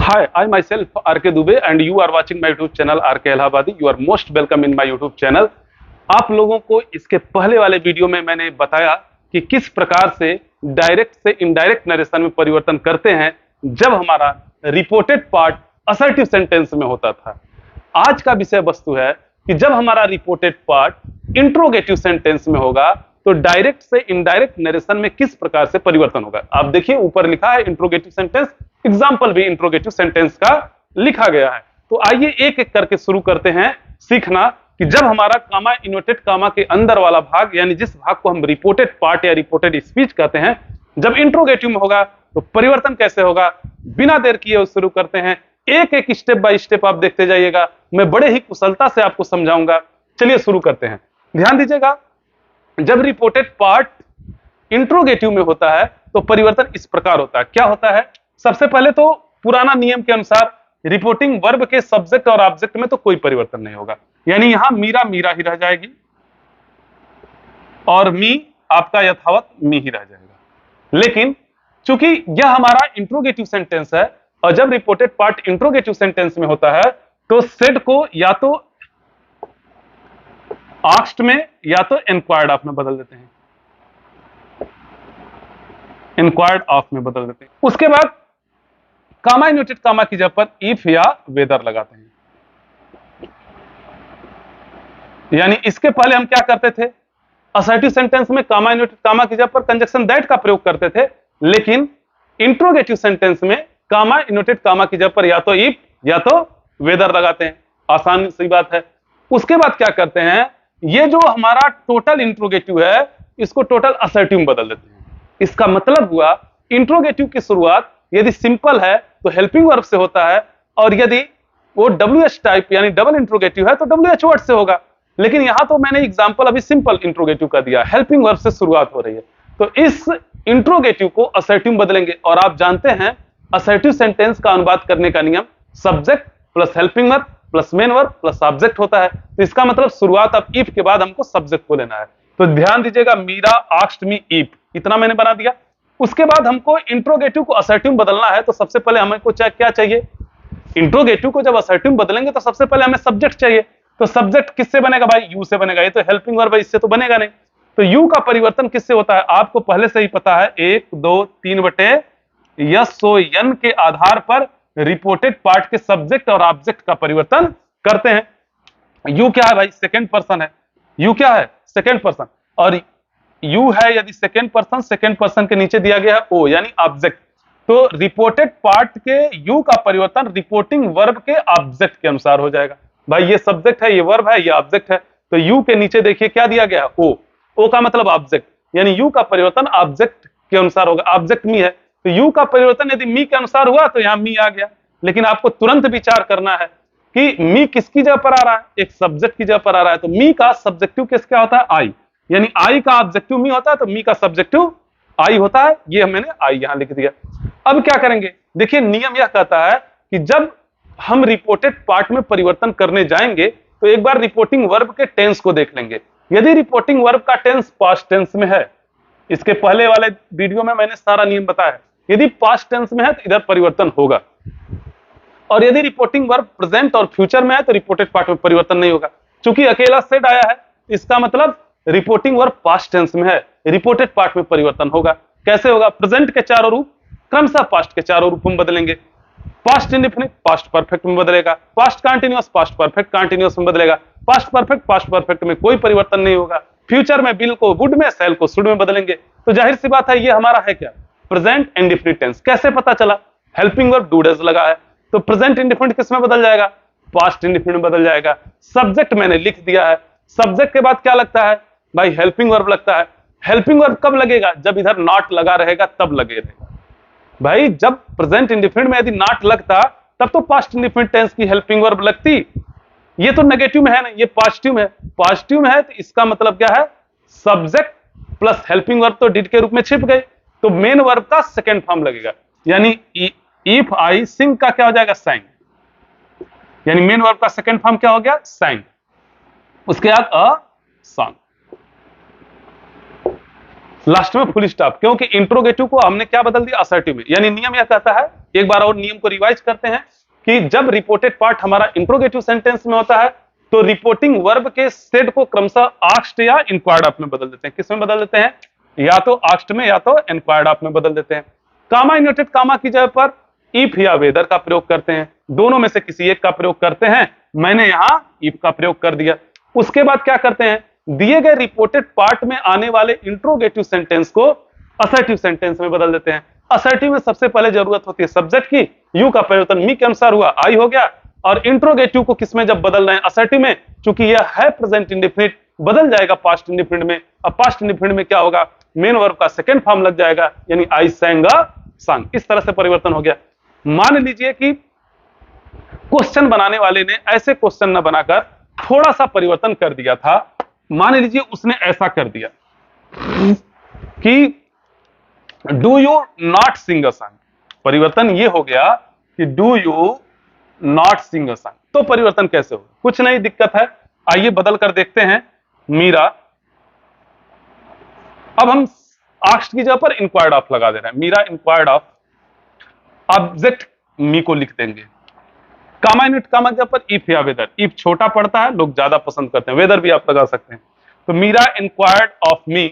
Hi, I myself RK Dubey and you are watching my YouTube channel RK Allahabadi. You are most welcome in my YouTube channel. आप लोगों को इसके पहले वाले video में मैंने बताया कि किस प्रकार से डायरेक्ट से इनडायरेक्ट नरेशन में परिवर्तन करते हैं जब हमारा रिपोर्टेड पार्ट असर्टिव सेंटेंस में होता था। आज का विषय वस्तु है कि जब हमारा रिपोर्टेड पार्ट इंट्रोगेटिव सेंटेंस में होगा तो डायरेक्ट से इनडायरेक्ट नरेशन में किस प्रकार से परिवर्तन होगा। आप देखिए ऊपर लिखा है इंट्रोगेटिव सेंटेंस, एग्जाम्पल भी इंट्रोगेटिव सेंटेंस का लिखा गया है। तो आइए एक एक करके शुरू करते हैं सीखना कि जब हमारा कामा इन्वर्टेड कामा के अंदर वाला भाग यानी जिस भाग को हम रिपोर्टेड पार्ट या रिपोर्टेड स्पीच कहते हैं जब इंट्रोगेटिव में होगा तो परिवर्तन कैसे होगा। बिना देर किए शुरू करते हैं, एक एक स्टेप बाय स्टेप आप देखते जाइएगा, मैं बड़े ही कुशलता से आपको समझाऊंगा। चलिए शुरू करते हैं। ध्यान दीजिएगा, जब रिपोर्टेड पार्ट इंट्रोगेटिव में होता है तो परिवर्तन इस प्रकार होता है। क्या होता है? सबसे पहले तो पुराना नियम के अनुसार रिपोर्टिंग वर्ब के सब्जेक्ट और ऑब्जेक्ट में तो कोई परिवर्तन नहीं होगा, यानी यहां मीरा मीरा ही रह जाएगी और मी आपका यथावत मी ही रह जाएगा। लेकिन चूंकि यह हमारा इंट्रोगेटिव सेंटेंस है और जब रिपोर्टेड पार्ट इंट्रोगेटिव सेंटेंस में होता है तो सेड को या तो आस्क्ड में या तो इंक्वायर्ड ऑफ में बदल देते हैं, इंक्वायर्ड ऑफ में बदल देते हैं। उसके बाद कामा इन्वर्टेड कामा की जगह पर इफ या वेदर लगाते हैं। यानी इसके पहले हम क्या करते थे, असर्टिव सेंटेंस में कामा इन्वर्टेड कामा की जगह पर कंजक्शन दैट का प्रयोग करते थे, लेकिन इंट्रोगेटिव सेंटेंस में कामा इन्वर्टेड कामा की जगह पर या तो इफ या तो वेदर लगाते हैं। आसान सी बात है। उसके बाद क्या करते हैं, ये जो हमारा टोटल इंट्रोगेटिव है इसको टोटल असर्टिव में बदल देते हैं। इसका मतलब हुआ इंट्रोगेटिव की शुरुआत यदि सिंपल है तो हेल्पिंग वर्ब से होता है और यदि वो WH टाइप यानी डबल इंट्रोगेटिव है तो WH वर्ड से होगा। लेकिन यहां तो मैंने एग्जांपल अभी सिंपल इंट्रोगेटिव का दिया, हेल्पिंग वर्ब से शुरुआत हो रही है तो इस इंट्रोगेटिव को असर्टिव बदलेंगे। और आप जानते हैं असर्टिव सेंटेंस का अनुवाद करने का नियम subject plus helping verb plus main verb plus object होता है। तो इसका मतलब शुरुआत अब इफ के बाद हमको सब्जेक्ट को लेना है। तो ध्यान दीजिएगा, मीरा आस्क्ड मी इफ, इतना मैंने बना दिया। उसके बाद हमको इंट्रोगेटिव को असर्टिव बदलना है तो सबसे पहले हमको क्या चाहिए, इंट्रोगेटिव को जब असर्टिव बदलेंगे तो सबसे पहले हमें सब्जेक्ट चाहिए। तो सब्जेक्ट किससे बनेगा भाई? यू से बनेगा। ये तो हेल्पिंग वर्ब है, इससे तो बनेगा नहीं। तो यू का परिवर्तन किससे होता है? आपको पहले से ही पता है, 1 2 3 बटे यस सो एन के आधार पर रिपोर्टेड पार्ट के सब्जेक्ट और ऑब्जेक्ट का परिवर्तन करते हैं। यू क्या है भाई? सेकेंड पर्सन है। यू क्या है? Second person. और यू है यदि सेकेंड पर्सन के नीचे दिया गया है ओ यानी ऑब्जेक्ट। तो रिपोर्टेड पार्ट के यू का परिवर्तन रिपोर्टिंग वर्ब के ऑब्जेक्ट के अनुसार हो जाएगा। भाई ये सब्जेक्ट है, ये वर्ब है, ये ऑब्जेक्ट है, तो यू के नीचे देखिए क्या दिया गया है? ओ। ओ का मतलब ऑब्जेक्ट, यानी यू का परिवर्तन ऑब्जेक्ट के अनुसार होगा। ऑब्जेक्ट मी है तो यू का परिवर्तन यदि मी के अनुसार हुआ तो यहां मी आ गया। लेकिन आपको तुरंत विचार करना है कि मी किसकी जगह पर आ रहा है? एक सब्जेक्ट की जगह पर आ रहा है। तो मी का सब्जेक्टिव केस क्या होता है? आई, यानी आई का ऑब्जेक्टिव मी होता है तो मी का सब्जेक्टिव आई होता है। ये मैंने आई यहां लिख दिया। अब क्या करेंगे? देखिए नियम यह कहता है कि जब हम रिपोर्टेड पार्ट में परिवर्तन करने जाएंगे तो एक बार रिपोर्टिंग वर्ब के टेंस को देख लेंगे। यदि रिपोर्टिंग वर्ब का टेंस पास्ट टेंस में है, इसके पहले वाले वीडियो में मैंने सारा नियम बताया, यदि पास्ट टेंस में है तो इधर परिवर्तन होगा। और यदि रिपोर्टिंग वर्ब प्रेजेंट और फ्यूचर में है तो रिपोर्टेड पार्ट में परिवर्तन नहीं होगा। चूंकि अकेला सेड आया है इसका मतलब रिपोर्टिंग वर्ब पास्ट टेंस में है, रिपोर्टेड पार्ट में परिवर्तन होगा। कैसे होगा? प्रेजेंट के चारों रूप क्रमशः पास्ट के चारों रूप में बदलेंगे। पास्ट इंडेफिनिट पास्ट परफेक्ट में बदलेगा, past continuous past perfect continuous में बदलेगा, पास्ट परफेक्ट में कोई परिवर्तन नहीं होगा। फ्यूचर में बिल को वुड में, सेल को शुड में बदलेंगे। तो जाहिर सी बात है ये हमारा है क्या? Present indefinite tense. कैसे पता चला? हेल्पिंग वर्ब डू डज लगा है तो प्रेजेंट इंडेफिनिट किस में बदल जाएगा? पास्ट इंडेफिनिट में बदल जाएगा। सब्जेक्ट मैंने लिख दिया है। सब्जेक्ट के बाद क्या लगता है भाई? हेल्पिंग वर्ब लगता है। हेल्पिंग वर्ब कब लगेगा? जब इधर नॉट लगा रहेगा तब लगेगा। भाई जब प्रेजेंट इंडेफिनिट में यदि नॉट लगता तब तो पास्ट इंडेफिनिट टेंस की हेल्पिंग वर्ब लगती। ये तो नेगेटिव में है ना, ये पॉजिटिव में है। पॉजिटिव में है तो इसका मतलब क्या है? सब्जेक्ट प्लस हेल्पिंग वर्ब तो डिड के रूप में छिप गए तो मेन वर्ब का सेकेंड फॉर्म लगेगा। यानी इफ आई सिंग का क्या हो जाएगा? sang। यानी मेन वर्ब का सेकेंड फॉर्म क्या हो गया? sang। उसके बाद अ सॉन्ग। लास्ट में फुल स्टॉप, क्योंकि इंट्रोगेटिव को हमने क्या बदल दिया, असर्टिव में। यानी नियम यह कहता है, एक बार और नियम को रिवाइज करते हैं, कि जब रिपोर्टेड पार्ट हमारा इंट्रोगेटिव सेंटेंस में होता है तो रिपोर्टिंग वर्ब के सेट को क्रमशः आस्क्ड या इंक्वायर्ड ऑफ में बदल देते हैं। किसमें बदल देते हैं, या तो आस्क्ड में या तो इंक्वायर्ड ऑफ में बदल देते हैं। कामा इनवर्टेड कामा की जगह पर इफ या वेदर का प्रयोग करते हैं, दोनों में से किसी एक का प्रयोग करते हैं। मैंने यहां इफ का प्रयोग कर दिया। उसके बाद क्या करते हैं, दिए गए रिपोर्टेड पार्ट में आने वाले इंट्रोगेटिव सेंटेंस को असर्टिव सेंटेंस में बदल देते हैं। असर्टिव में सबसे पहले जरूरत होती है सब्जेक्ट की, यू का परिवर्तन मी के अनुसार हुआ, आई हो गया। और इंट्रोगेटिव को किसमें जब बदल रहे हैं, असर्टिव में, चूंकि यह है प्रेजेंट इंडेफिनिट, बदल जाएगा पास्ट इंडेफिनिट में। अब पास्ट इंडेफिनिट में क्या होगा, मेन वर्ब का सेकंड फॉर्म लग जाएगा, यानी आई sang a song। इस तरह से परिवर्तन हो गया। मान लीजिए कि क्वेश्चन बनाने वाले ने ऐसे क्वेश्चन न बनाकर थोड़ा सा परिवर्तन कर दिया था। मान लीजिए उसने ऐसा कर दिया कि do you not sing a song. परिवर्तन ये हो गया कि do you not sing a song. तो परिवर्तन कैसे हो, कुछ नहीं दिक्कत है, आइए बदल कर देखते हैं। मीरा, अब हम आस्क्ड की जगह पर इंक्वायर्ड ऑफ लगा दे रहे हैं। मीरा इंक्वायर्ड ऑफ, ऑब्जेक्ट मी को लिख देंगे। कामा यूनिट कामा की जगह पर इफ या वेदर। इफ छोटा पड़ता है, लोग ज्यादा पसंद करते हैं, वेदर भी आप लगा सकते हैं। तो Meera inquired of me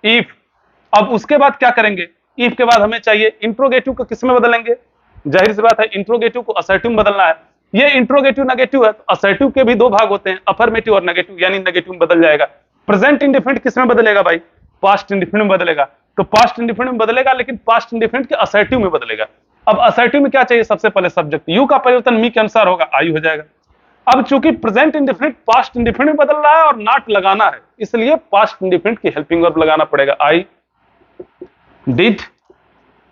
if. अब उसके बाद क्या करेंगे, इफ के बाद हमें चाहिए इंट्रोगेटिव को किस में बदलेंगे, जाहिर सी बात है इंट्रोगेटिव को असर्टिव में बदलना है। ये इंट्रोगेटिव नेगेटिव है, तो असर्टिव के भी दो भाग होते हैं, अफर्मेटिव और नेगेटिव, यानी नेगेटिव में बदल जाएगा। प्रेजेंट इंडेफिनिट किस में बदलेगा भाई, पास्ट इंडेफिनिट में बदलेगा। तो पास्ट इंडेफिनिट में बदलेगा, लेकिन पास्ट इंडेफिनिट के असर्टिव में बदलेगा। अब असर्टिव में क्या चाहिए, सबसे पहले सब्जेक्ट, यू का परिवर्तन मी के अनुसार होगा, आई हो जाएगा। अब चूंकि प्रेजेंट इंडेफिनिट पास्ट इंडेफिनिट बदल रहा है और नॉट लगाना है, इसलिए पास्ट इंडेफिनिट की हेल्पिंग वर्ब लगाना पड़ेगा। I did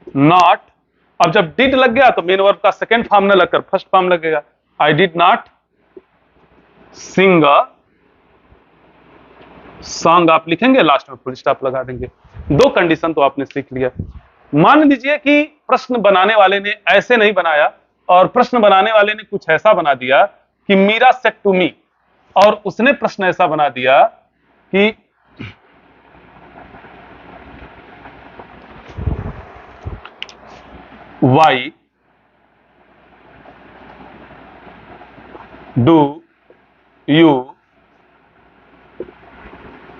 not. अब जब डिड लग गया तो मेन वर्ब का सेकंड फॉर्म न लगकर फर्स्ट फॉर्म लगेगा। I did not sing a song आप लिखेंगे, लास्ट में फुल स्टॉप लगा देंगे। दो कंडीशन तो आपने सीख लिया। मान लीजिए कि प्रश्न बनाने वाले ने ऐसे नहीं बनाया, और प्रश्न बनाने वाले ने कुछ ऐसा बना दिया कि मीरा सेड टू मी, और उसने प्रश्न ऐसा बना दिया कि why do you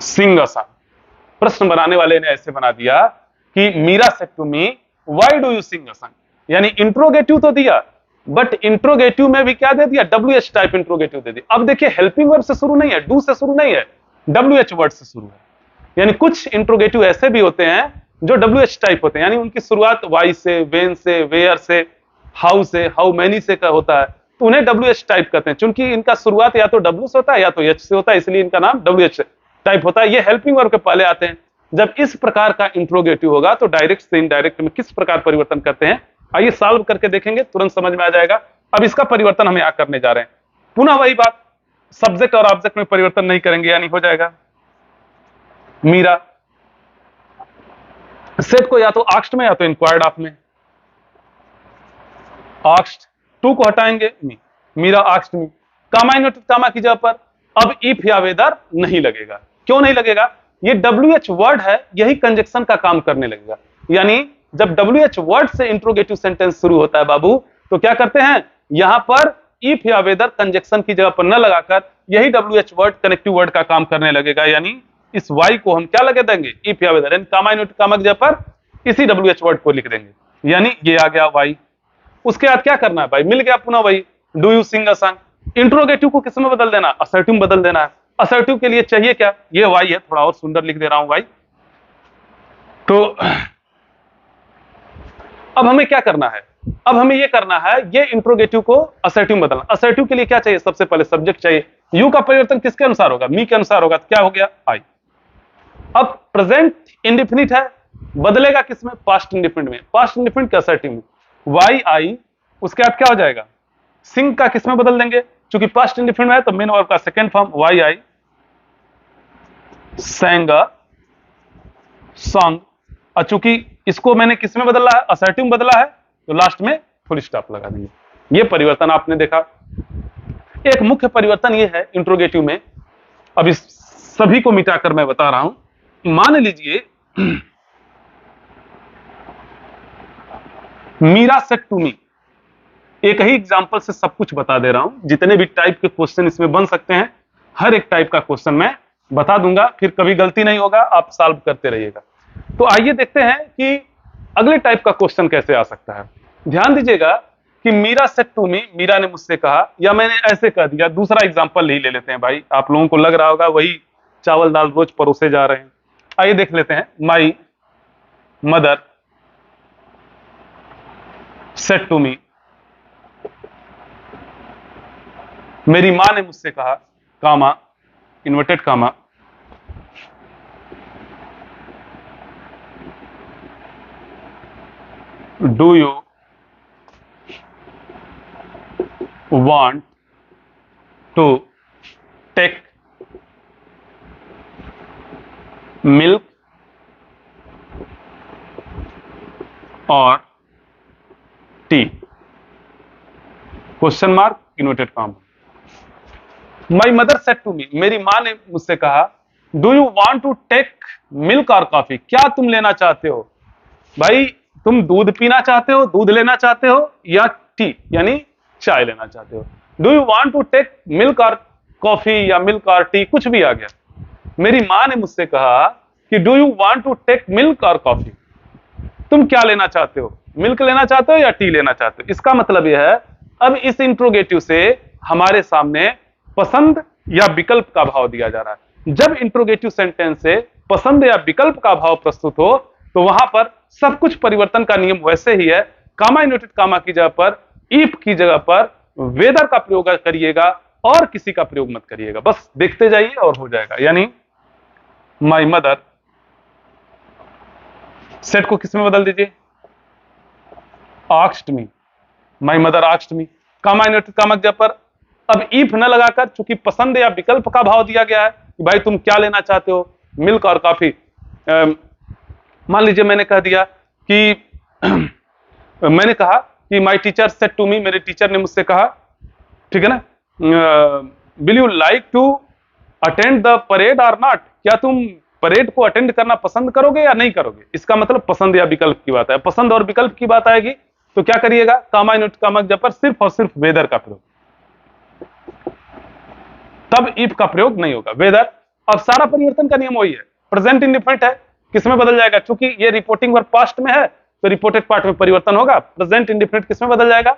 sing a song. प्रश्न बनाने वाले ने ऐसे बना दिया कि Meera said to me why do you sing a song. यानी इंट्रोगेटिव तो दिया, बट इंट्रोगेटिव में भी क्या दे दिया, WH टाइप इंट्रोगेटिव दे दिया। अब देखिए हेल्पिंग वर्ब से शुरू नहीं है, डू से शुरू नहीं है, WH वर्ड से शुरू है। यानी कुछ इंट्रोगेटिव ऐसे भी होते हैं जो WH टाइप होते हैं, यानी उनकी शुरुआत वाई से, वेन से, वेयर से, हाउ से, हाउ मैनी से का होता है, तो उन्हें WH टाइप कहते हैं। चूंकि इनका शुरुआत या तो W से होता है या तो H से होता है, इसलिए इनका नाम WH टाइप होता है। ये हेल्पिंग वर्ब के पहले आते हैं। जब इस प्रकार का इंट्रोगेटिव होगा तो डायरेक्ट से इनडायरेक्ट में किस प्रकार परिवर्तन करते हैं, आइए सॉल्व करके देखेंगे, तुरंत समझ में आ जाएगा। अब इसका परिवर्तन हम यहां करने जा रहे हैं। पुनः वही बात, सब्जेक्ट और ऑब्जेक्ट में परिवर्तन नहीं करेंगे, यानी हो जाएगा मीरा सेट को या तो आस्क्ड में या तो इंक्वायर्ड ऑफ में। आस्क्ड, टू को हटाएंगे, me, Meera asked me. Comma inverted comma की जगह पर अब इफ या वेदर नहीं लगेगा। क्यों नहीं लगेगा, ये WH वर्ड है, यही कंजक्शन का काम करने लगेगा। यानी जब WH वर्ड से इंट्रोगेटिव सेंटेंस शुरू होता है बाबू, तो क्या करते हैं, यहां पर इफ या वेदर कंजक्शन की जगह पर न लगाकर यही WH वर्ड कनेक्टिव वर्ड का काम करने लगेगा। यानी इस वाई को हम क्या लगा देंगे, इफ या वेदर, कामा इनवर्टेड कामा की जगह पर इसी WH वर्ड को लिख देंगे। यानी ये आ गया वाई। उसके बाद क्या करना है भाई, मिल गया पुनः वही, do you sing a song. Interrogative को किस में बदल देना, असर्टिव में बदल देना है। असर्टिव के लिए चाहिए क्या, ये वाई है, थोड़ा और सुंदर लिख दे रहा हूं वाई। तो अब हमें क्या करना है, अब हमें ये करना है, ये इंट्रोगेटिव को असर्टिव में बदलना। असर्टिव के लिए क्या चाहिए, सबसे पहले सब्जेक्ट चाहिए। यू का परिवर्तन किसके अनुसार होगा, मी के अनुसार होगा, तो क्या हो गया, आई। अब प्रेजेंट इंडेफिनिट है, बदलेगा किसमें, पास्ट इंडेफिनिट में। पास्ट इंडेफिनिट के असर्टिव में, वाई आई। उसके बाद क्या हो जाएगा, सिंग का किसमें बदल देंगे, चूंकि पास्ट इंडेफिनिट में है तो मेन वर्ब का second form, why I sang a song। और चूंकि इसको मैंने किसमें बदला है, असर्टिव में बदला है, तो लास्ट में फुल स्टॉप लगा देंगे। ये परिवर्तन आपने देखा। एक मुख्य परिवर्तन ये है इंट्रोगेटिव में, अब इस सभी को मिटाकर मैं बता रहा हूं। मान लीजिए मीरा सेड टू मी, एक ही एग्जांपल से सब कुछ बता दे रहा हूं। जितने भी टाइप के क्वेश्चन इसमें बन सकते हैं, हर एक टाइप का क्वेश्चन मैं बता दूंगा, फिर कभी गलती नहीं होगा, आप सॉल्व करते रहिएगा। तो आइए देखते हैं कि अगले टाइप का क्वेश्चन कैसे आ सकता है। ध्यान दीजिएगा कि Meera said to me, Meera ने मुझसे कहा, या मैंने ऐसे कह दिया। दूसरा एग्जांपल ही ले लेते हैं भाई, आप लोगों को लग रहा होगा वही चावल दाल रोज परोसे जा रहे हैं। आइए देख लेते हैं। My mother said to me, मेरी मां ने मुझसे कहा, comma inverted comma, do you want to take milk or tea? Question mark inverted comma. My mother said to me, मेरी मां ने मुझसे कहा, do you want to take milk और कॉफी? क्या तुम लेना चाहते हो? भाई तुम दूध पीना चाहते हो, दूध लेना चाहते हो, या टी यानी चाय लेना चाहते हो? Do you want to take milk और कॉफी या मिल्क और टी, कुछ भी आ गया। मेरी मां ने मुझसे कहा कि do you want to take milk और कॉफी? तुम क्या लेना चाहते हो? मिल्क लेना चाहते हो या टी लेना चाहते हो? इसका मतलब यह है, अब इस इंट्रोगेटिव से हमारे सामने पसंद या विकल्प का भाव दिया जा रहा है। जब इंट्रोगेटिव सेंटेंस से पसंद या विकल्प का भाव प्रस्तुत हो तो वहां पर सब कुछ परिवर्तन का नियम वैसे ही है। कामा इन्वर्टेड कामा की जगह पर, इफ की जगह पर वेदर का प्रयोग करिएगा और किसी का प्रयोग मत करिएगा। बस देखते जाइए और हो जाएगा। यानी माई मदर सेड को किस में बदल दीजिए? Asked me, my mother asked me. Comma inverted comma की जगह पर अब इफ न लगाकर, चूंकि पसंद या विकल्प का भाव दिया गया है कि भाई तुम क्या लेना चाहते हो, मिल्क और कॉफी। मान लीजिए मैंने कह दिया कि मैंने कहा कि my teacher said to me, मेरे टीचर ने मुझसे कहा, ठीक है ना, will you like to attend the parade और नॉट? क्या तुम परेड को अटेंड करना पसंद करोगे या नहीं करोगे? इसका मतलब पसंद या विकल्प की बात है। पसंद और विकल्प की बात आएगी तो क्या करिएगा? कामा इन्वर्टेड कामा जब पर सिर्फ और सिर्फ वेदर का प्रयोग, तब इफ का प्रयोग नहीं होगा। वेदर, अब सारा परिवर्तन का नियम वही है। प्रेजेंट इंडिफरेंट है, किसमें बदल जाएगा? क्योंकि ये रिपोर्टिंग वर्ब पास्ट में है तो रिपोर्टेड पार्ट में परिवर्तन होगा। प्रेजेंट इंडिफरेंट किसमें बदल जाएगा?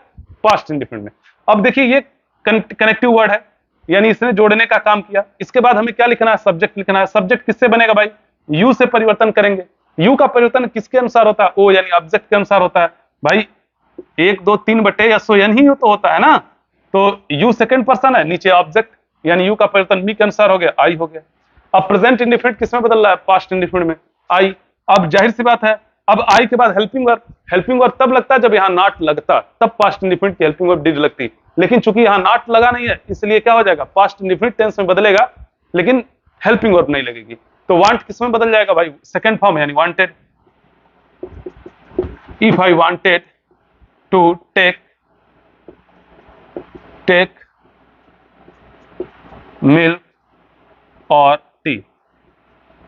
पास्ट इंडिफरेंट में। अब देखिए ये कनेक्टिव वर्ड है, यानी इसने जोड़ने का काम किया। इसके बाद हमें क्या लिखना है? सब्जेक्ट लिखना है। सब्जेक्ट किससे बनेगा भाई? यू से परिवर्तन करेंगे। यू का परिवर्तन किसके अनुसार होता है? ओ यानी ऑब्जेक्ट के अनुसार होता है। भाई 1 2 3 बटे SON ही तो होता है ना, तो यू सेकेंड पर्सन है, नीचे ऑब्जेक्ट, यानी यू का परिवर्तन मी के अनुसार हो गया, आई हो गया। अब प्रेजेंट इंडिफरेंट किसमें बदल रहा है? पास्ट इंडिफरेंट में, आई। अब जाहिर सी बात है, अब आई के बाद हेल्पिंग वर्ब। हेल्पिंग वर्ब तब लगता है जब यहां नॉट लगता, तब पास्ट इंडिफरेंट की हेल्पिंग वर्ब डिड लगती। लेकिन चूंकि यहां नॉट लगा नहीं है, इसलिए क्या हो जाएगा? पास्ट इंडिफरेंट टेंस में बदलेगा, लेकिन हेल्पिंग वर्ब नहीं लगेगी। तो वांट किसमें बदल जाएगा भाई? सेकंड फॉर्म, यानी wanted. If I wanted to take milk और टी।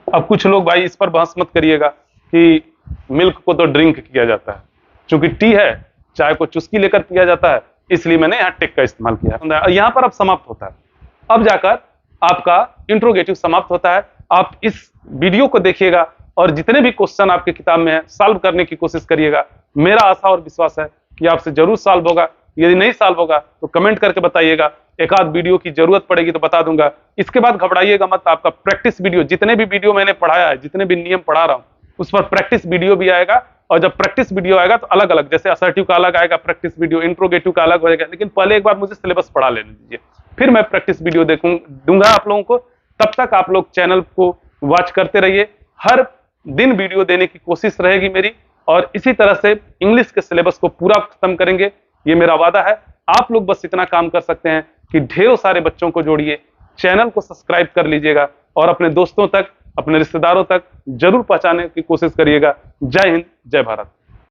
अब कुछ लोग भाई इस पर बहस मत करिएगा कि मिल्क को तो ड्रिंक किया जाता है, चूंकि टी है, चाय को चुस्की लेकर पिया जाता है, इसलिए मैंने यहाँ टेक का इस्तेमाल किया। यहां पर अब समाप्त होता है। अब जाकर आपका इंट्रोगेटिव समाप्त होता है। आप इस वीडियो को देखिएगा और जितने भी क्वेश्चन आपके किताब में है सॉल्व करने की कोशिश करिएगा। मेरा आशा और विश्वास है कि आपसे जरूर सॉल्व होगा। यदि नहीं सॉल्व होगा तो कमेंट करके बताइएगा, एक आध वीडियो की जरूरत पड़ेगी तो बता दूंगा। इसके बाद घबराइएगा मत, आपका प्रैक्टिस वीडियो, जितने भी वीडियो मैंने पढ़ाया है, जितने भी नियम पढ़ा रहा हूं, उस पर प्रैक्टिस वीडियो भी आएगा। और जब प्रैक्टिस वीडियो आएगा तो अलग अलग, जैसे असर्टिव का अलग आएगा प्रैक्टिस वीडियो, इंट्रोगेटिव का अलग होगा। लेकिन पहले एक बार मुझे सिलेबस पढ़ा लेने दीजिए, फिर मैं प्रैक्टिस वीडियो दूंगा आप लोगों को। तब तक आप लोग चैनल को वॉच करते रहिए, हर दिन वीडियो देने की कोशिश रहेगी मेरी, और इसी तरह से इंग्लिश के सिलेबस को पूरा खत्म करेंगे, ये मेरा वादा है। आप लोग बस इतना काम कर सकते हैं कि ढेरों सारे बच्चों को जोड़िए, चैनल को सब्सक्राइब कर लीजिएगा और अपने दोस्तों तक, अपने रिश्तेदारों तक जरूर पहुंचाने की कोशिश करिएगा। जय हिंद, जय भारत।